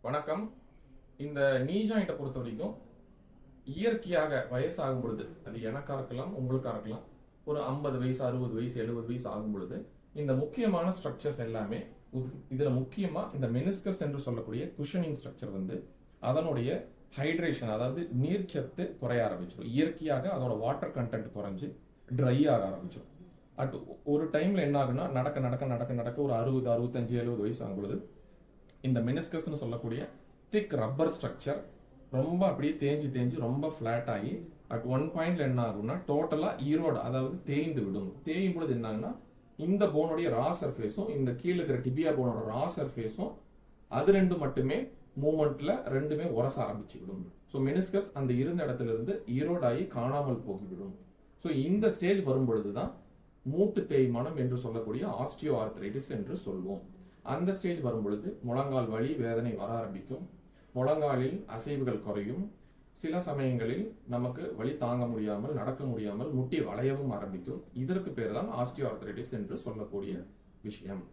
வணக்கம். இந்த நீ ஜாயிண்ட்டை பொறுத்த வரைக்கும் இயற்கையாக வயசாகும் பொழுது, அது எனக்கா இருக்கலாம், உங்களுக்கா இருக்கலாம், ஒரு 50 வயசு, 60 வயசு, 70 வயசு ஆகும் பொழுது இந்த முக்கியமான ஸ்ட்ரக்சர்ஸ் எல்லாமே இதுல முக்கியமா இந்த மெனிஸ்கஸ் என்று சொல்லக்கூடிய குஷனிங் ஸ்ட்ரக்சர் அதனுடைய ஹைட்ரேஷன், அதாவது நீர்ச்சத்து குறைய ஆரம்பிச்சிடும். இயற்கையாக அதோட வாட்டர் கண்டென்ட் குறைஞ்சு ட்ரை ஆக ஆரம்பிச்சிடும். ஒரு டைம்ல என்ன ஆகுனா நடக்க நடக்க நடக்க நடக்க ஒரு 60, 65, 70 வயசு ஆகும் பொழுது இந்த மெனிஸ்கஸ்னு சொல்லக்கூடிய திக் ரப்பர் ஸ்ட்ரக்சர் ரொம்ப அப்படியே தேஞ்சு தேஞ்சு ரொம்ப ஃபிளாட் ஆகி அட் ஒன் பாயிண்ட்ல என்ன ஆகும்னா டோட்டலா ஈரோடு, அதாவது தேய்ந்து விடும். தேயும் பொழுது என்ன ஆகுனா இந்த போனுடைய ரா சர்ஃபேஸும் இந்த கீழே இருக்கிற டிபியா போனோட ரா சர்ஃபேஸும் அது ரெண்டு மட்டுமே மூமெண்ட்ல ரெண்டுமே உரச ஆரம்பிச்சுவிடும். ஸோ மெனிஸ்கஸ் அந்த இருந்த இடத்துல இருந்து ஈரோடாகி காணாமல் போகிவிடும். ஸோ இந்த ஸ்டேஜ் வரும் பொழுதுதான் மூட்டு தேய்மானம் என்று சொல்லக்கூடிய ஆஸ்டியோ ஆர்த்ரைட்டிஸ் என்று சொல்வோம். அந்த ஸ்டேஜ் வரும் பொழுது முழங்கால் வலி வேதனை வர ஆரம்பிக்கும். முழங்காலில் அசைவுகள் குறையும். சில சமயங்களில் நமக்கு வலி தாங்க முடியாமல் நடக்க முடியாமல் முட்டி வளையவும் ஆரம்பிக்கும். இதற்கு பேர் தான் ஆஸ்டியோ ஆர்த்ரைட்டிஸ் என்று சொல்லக்கூடிய விஷயம்.